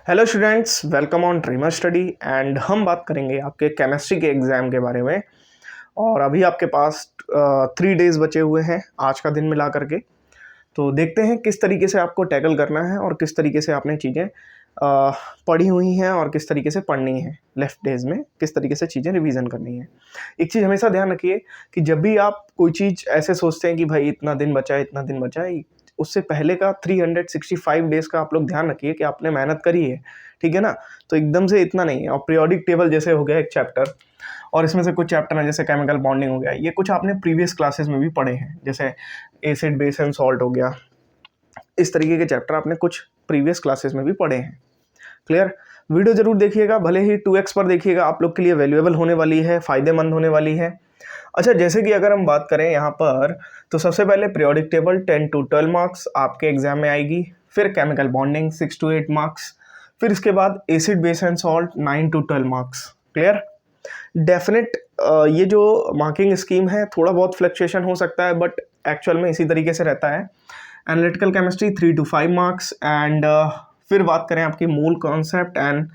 Hello students, welcome on dreamer study. And हम बात करेंगे आपके केमिस्ट्री के एग्ज़ाम के बारे में। और अभी आपके पास 3 डेज़ बचे हुए हैं आज का दिन मिला करके। तो देखते हैं किस तरीके से आपको टैकल करना है और किस तरीके से आपने चीज़ें पढ़ी हुई हैं और किस तरीके से पढ़नी है। लेफ्ट डेज़ में किस तरीके से चीज़ें रिवीजन करनी है। एक चीज़ हमेशा ध्यान रखिए कि जब भी आप कोई चीज़ ऐसे सोचते हैं कि भाई इतना दिन बचा है, इतना दिन बचा है, उससे पहले का 365 डेज़ का आप लोग ध्यान रखिए कि आपने मेहनत करी है, ठीक है ना। तो एकदम से इतना नहीं है। और पीरियोडिक टेबल जैसे हो गया एक चैप्टर, और इसमें से कुछ चैप्टर हैं जैसे केमिकल बॉन्डिंग हो गया, ये कुछ आपने प्रीवियस क्लासेस में भी पढ़े हैं, जैसे एसिड बेस एंड सॉल्ट हो गया। इस तरीके के चैप्टर आपने कुछ प्रीवियस क्लासेस में भी पढ़े हैं। क्लियर। वीडियो जरूर देखिएगा, भले ही 2x पर देखिएगा, आप लोग के लिए वैल्यूएबल होने वाली है, फ़ायदेमंद होने वाली है। अच्छा, जैसे कि अगर हम बात करें यहाँ पर, तो सबसे पहले पीरियोडिक टेबल 10 to 12 मार्क्स आपके एग्जाम में आएगी। फिर केमिकल बॉन्डिंग 6 to 8 मार्क्स। फिर इसके बाद acid base and salt 9 to 12 marks. Clear. Definite ये जो मार्किंग स्कीम है थोड़ा बहुत फ्लक्चुएशन हो सकता है, बट एक्चुअल में इसी तरीके से रहता है। Analytical chemistry 3 to 5 marks. And फिर बात करें आपकी मूल कॉन्सेप्ट एंड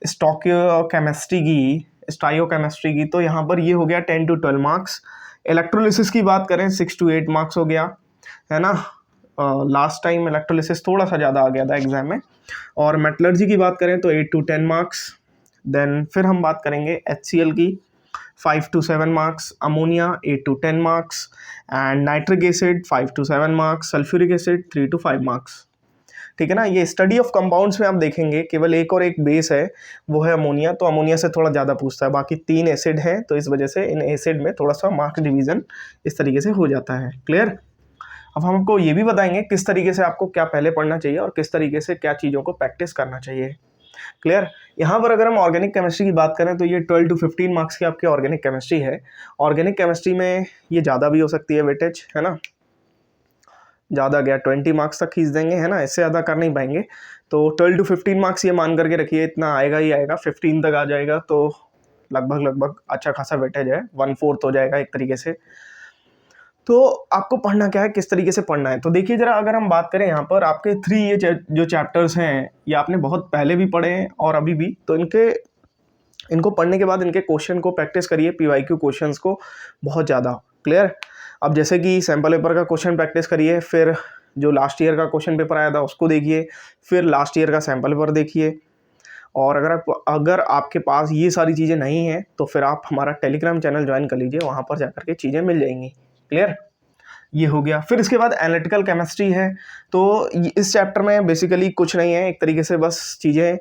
स्टाइयोकेमिस्ट्री की, तो यहाँ पर ये हो गया 10 to 12 मार्क्स। इलेक्ट्रोलिसिस की बात करें 6 to 8 मार्क्स हो गया, है ना। लास्ट टाइम इलेक्ट्रोलिसिस थोड़ा सा ज़्यादा आ गया था एग्जाम में। और मेटलर्जी की बात करें तो 8 to 10 मार्क्स। देन फिर हम बात करेंगे HCl की 5 to 7 marks, ammonia 8 to 10 marks, and nitric acid 5 to 7 marks, sulphuric acid 3 to 5 marks. ठीक है ना। ये स्टडी ऑफ कंपाउंड्स में आप देखेंगे केवल एक और एक बेस है, वो है अमोनिया। तो अमोनिया से थोड़ा ज़्यादा पूछता है, बाकी 3 एसिड हैं, तो इस वजह से इन एसिड में थोड़ा सा मार्क डिवीज़न इस तरीके से हो जाता है। क्लियर। अब हम आपको ये भी बताएंगे किस तरीके से आपको क्या पहले पढ़ना चाहिए और किस तरीके से क्या चीज़ों को प्रैक्टिस करना चाहिए। क्लियर। यहाँ पर अगर हम ऑर्गेनिक केमिस्ट्री की बात करें तो ये 12 to 15 मार्क्स की आपकी ऑर्गेनिक केमिस्ट्री है। ऑर्गेनिक केमिस्ट्री में ये ज़्यादा भी हो सकती है वेटेज, है ना। ज़्यादा गया 20 मार्क्स तक खींच देंगे, है ना, इससे ज़्यादा कर नहीं पाएंगे। तो 12 to 15 मार्क्स ये मान करके रखिए, इतना आएगा ही आएगा। 15 तक आ जाएगा तो लगभग अच्छा खासा वेटेज है, 1/4 हो जाएगा एक तरीके से। तो आपको पढ़ना क्या है, किस तरीके से पढ़ना है, तो देखिए ज़रा, अगर हम बात करें यहाँ पर आपके 3 ये जो चैप्टर्स हैं, ये आपने बहुत पहले भी पढ़े हैं और अभी भी। तो इनको पढ़ने के बाद इनके क्वेश्चन को प्रैक्टिस करिए, PYQ क्वेश्चंस को बहुत ज़्यादा। क्लियर। अब जैसे कि सैम्पल पेपर का क्वेश्चन प्रैक्टिस करिए, फिर जो लास्ट ईयर का क्वेश्चन पेपर आया था उसको देखिए, फिर लास्ट ईयर का सैम्पल पेपर देखिए। और अगर आपके पास ये सारी चीज़ें नहीं हैं तो फिर आप हमारा टेलीग्राम चैनल ज्वाइन कर लीजिए, वहाँ पर जाकर के चीज़ें मिल जाएंगी। क्लियर। ये हो गया। फिर इसके बाद एनालिटिकल केमिस्ट्री है। तो इस चैप्टर में बेसिकली कुछ नहीं है, एक तरीके से बस चीज़ें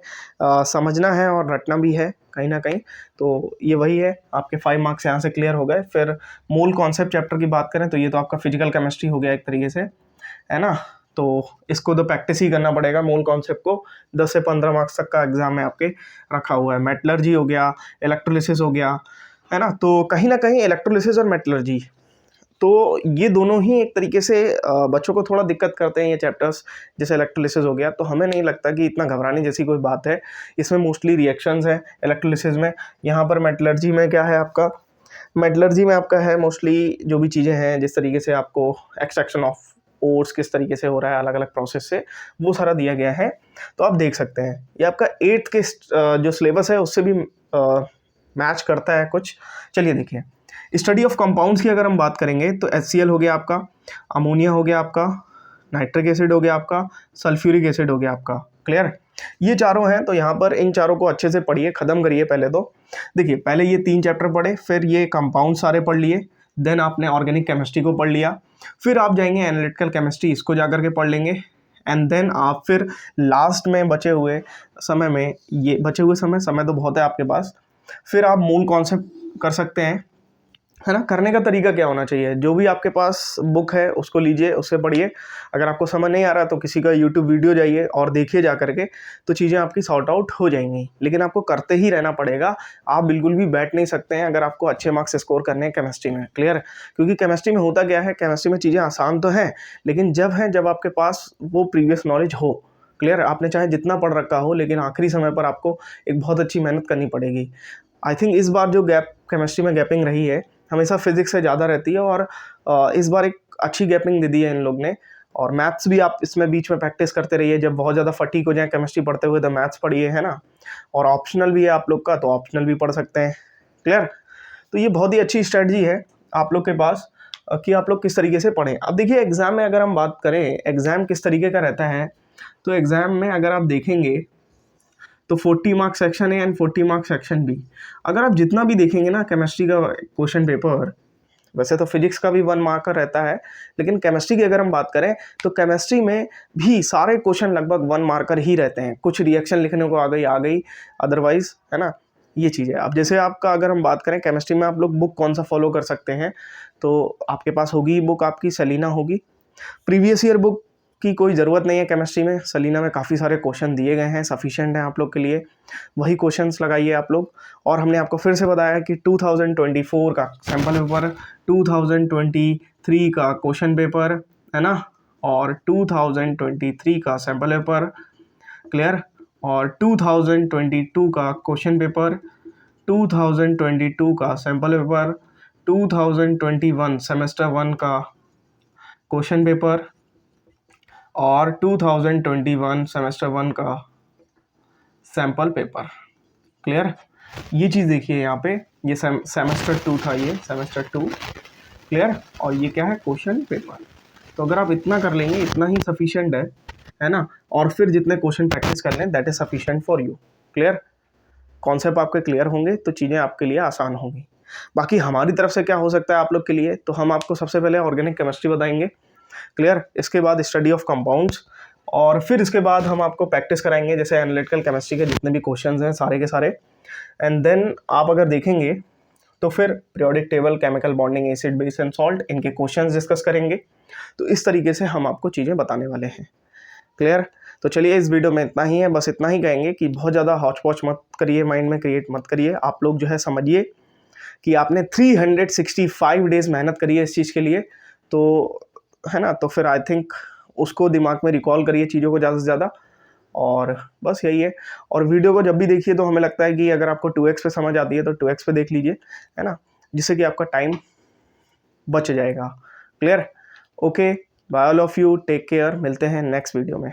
समझना है और रटना भी है कहीं ना कहीं। तो ये वही है, आपके 5 मार्क्स यहाँ से क्लियर हो गए। फिर मूल कॉन्सेप्ट चैप्टर की बात करें तो ये तो आपका फिजिकल केमिस्ट्री हो गया एक तरीके से, है ना। तो इसको तो प्रैक्टिस ही करना पड़ेगा, मूल कॉन्सेप्ट को। 10 से 15 मार्क्स तक का एग्जाम में आपके रखा हुआ है। मेटलर्जी हो गया, इलेक्ट्रोलिसिस हो गया, है ना। तो कहीं ना कहीं इलेक्ट्रोलिसिस और मेटलर्जी, तो ये दोनों ही एक तरीके से बच्चों को थोड़ा दिक्कत करते हैं ये चैप्टर्स। जैसे इलेक्ट्रोलिसिस हो गया, तो हमें नहीं लगता कि इतना घबराने जैसी कोई बात है। इसमें मोस्टली रिएक्शंस है इलेक्ट्रोलिसिस में। यहाँ पर मेटलर्जी में क्या है आपका, मेटलर्जी में आपका है मोस्टली जो भी चीज़ें हैं, जिस तरीके से आपको एक्सट्रैक्शन ऑफ ओर्स किस तरीके से हो रहा है अलग अलग प्रोसेस से, वो सारा दिया गया है। तो आप देख सकते हैं ये आपका 8th के जो सिलेबस है उससे भी मैच करता है कुछ। चलिए देखिए, स्टडी ऑफ कंपाउंड्स की अगर हम बात करेंगे तो HCl हो गया आपका, अमोनिया हो गया आपका, नाइट्रिक एसिड हो गया आपका, सल्फ्यूरिक एसिड हो गया आपका। क्लियर। ये चारों हैं, तो यहाँ पर इन चारों को अच्छे से पढ़िए, ख़त्म करिए पहले तो। देखिए, पहले ये 3 चैप्टर पढ़े, फिर ये कंपाउंड सारे पढ़ लिए, देन आपने ऑर्गेनिक केमिस्ट्री को पढ़ लिया, फिर आप जाएंगे एनालिटिकल केमिस्ट्री, इसको जा करके पढ़ लेंगे। एंड देन आप फिर लास्ट में बचे हुए समय तो बहुत है आपके पास, फिर आप मूल कॉन्सेप्ट कर सकते हैं, है ना। करने का तरीका क्या होना चाहिए, जो भी आपके पास बुक है उसको लीजिए, उससे पढ़िए। अगर आपको समझ नहीं आ रहा तो किसी का यूट्यूब वीडियो जाइए और देखिए जा करके, तो चीज़ें आपकी सॉर्ट आउट हो जाएंगी। लेकिन आपको करते ही रहना पड़ेगा, आप बिल्कुल भी बैठ नहीं सकते हैं अगर आपको अच्छे मार्क्स स्कोर करने हैं केमिस्ट्री में। क्लियर। क्योंकि केमिस्ट्री में होता क्या है, केमिस्ट्री में चीज़ें आसान तो हैं, लेकिन जब आपके पास वो प्रीवियस नॉलेज हो। क्लियर। आपने चाहे जितना पढ़ रखा हो, लेकिन आखिरी समय पर आपको एक बहुत अच्छी मेहनत करनी पड़ेगी। आई थिंक इस बार जो केमिस्ट्री में गैपिंग रही है, हमेशा फिजिक्स से ज़्यादा रहती है, और इस बार एक अच्छी गैपिंग दे दी है इन लोग ने। और मैथ्स भी आप इसमें बीच में प्रैक्टिस करते रहिए, जब बहुत ज़्यादा फटीक हो जाए केमिस्ट्री पढ़ते हुए तो मैथ्स पढ़िए, है ना। और ऑप्शनल भी है आप लोग का, तो ऑप्शनल भी पढ़ सकते हैं। क्लियर। तो ये बहुत ही अच्छी स्ट्रेटजी है आप लोग के पास कि आप लोग किस तरीके से पढ़ें। अब देखिए एग्ज़ाम में अगर हम बात करें, एग्ज़ाम किस तरीके का रहता है, तो एग्ज़ाम में अगर आप देखेंगे तो 40 marks section A and 40 marks section B. अगर आप जितना भी देखेंगे ना केमिस्ट्री का क्वेश्चन पेपर, वैसे तो फिजिक्स का भी 1 मार्कर रहता है, लेकिन केमिस्ट्री की अगर हम बात करें तो केमिस्ट्री में भी सारे क्वेश्चन लगभग 1 मार्कर ही रहते हैं। कुछ रिएक्शन लिखने को आ गई, अदरवाइज, है ना, ये चीज़ है। अब जैसे आपका अगर हम बात करें केमिस्ट्री में आप लोग बुक कौन सा फॉलो कर सकते हैं, तो आपके पास होगी बुक आपकी सेलिना होगी। प्रीवियस ईयर बुक की कोई ज़रूरत नहीं है केमिस्ट्री में, सेलिना में काफ़ी सारे क्वेश्चन दिए गए हैं, सफिशिएंट हैं आप लोग के लिए, वही क्वेश्चंस लगाइए आप लोग। और हमने आपको फिर से बताया कि 2024 का सैम्पल पेपर, 2023 का क्वेश्चन पेपर, है ना, और 2023 का सैम्पल पेपर, क्लियर, और 2022 का क्वेश्चन पेपर, 2022 का सैम्पल पेपर, 2021 सेमेस्टर 1 का क्वेश्चन पेपर और 2021 सेमेस्टर 1 का सैम्पल पेपर। क्लियर। ये चीज़ देखिए यहाँ पे, ये सेमेस्टर 2 था, ये सेमेस्टर 2, क्लियर। और ये क्या है, क्वेश्चन पेपर। तो अगर आप इतना कर लेंगे, इतना ही सफिशिएंट है ना। और फिर जितने क्वेश्चन प्रैक्टिस कर लें, that is sufficient for you. Clear. Concept आपके क्लियर होंगे तो चीज़ें आपके लिए आसान होंगी। बाकी हमारी तरफ से क्या हो सकता है आप लोग के लिए, तो हम आपको सबसे पहले ऑर्गेनिक केमिस्ट्री बताएंगे, क्लियर। इसके बाद स्टडी ऑफ कंपाउंड्स, और फिर इसके बाद हम आपको प्रैक्टिस कराएंगे जैसे एनालिटिकल केमिस्ट्री के जितने भी क्वेश्चंस हैं सारे के सारे। एंड देन आप अगर देखेंगे तो फिर periodic table, chemical bonding, acid base and salt, इनके क्वेश्चंस डिस्कस करेंगे। तो इस तरीके से हम आपको चीज़ें बताने वाले हैं। क्लियर। तो चलिए इस वीडियो में इतना ही है, बस इतना ही कहेंगे कि बहुत ज़्यादा हॉच पॉच मत करिए, माइंड में क्रिएट मत करिए। आप लोग जो है समझिए कि आपने 365 डेज मेहनत करी है इस चीज़ के लिए, तो है ना, तो फिर आई थिंक उसको दिमाग में रिकॉल करिए चीज़ों को ज़्यादा से ज़्यादा, और बस यही है। और वीडियो को जब भी देखिए तो हमें लगता है कि अगर आपको 2x पे समझ आती है तो 2x पे देख लीजिए, है ना, जिससे कि आपका टाइम बच जाएगा। Clear. Okay, bye all of you, take care, मिलते हैं नेक्स्ट वीडियो में।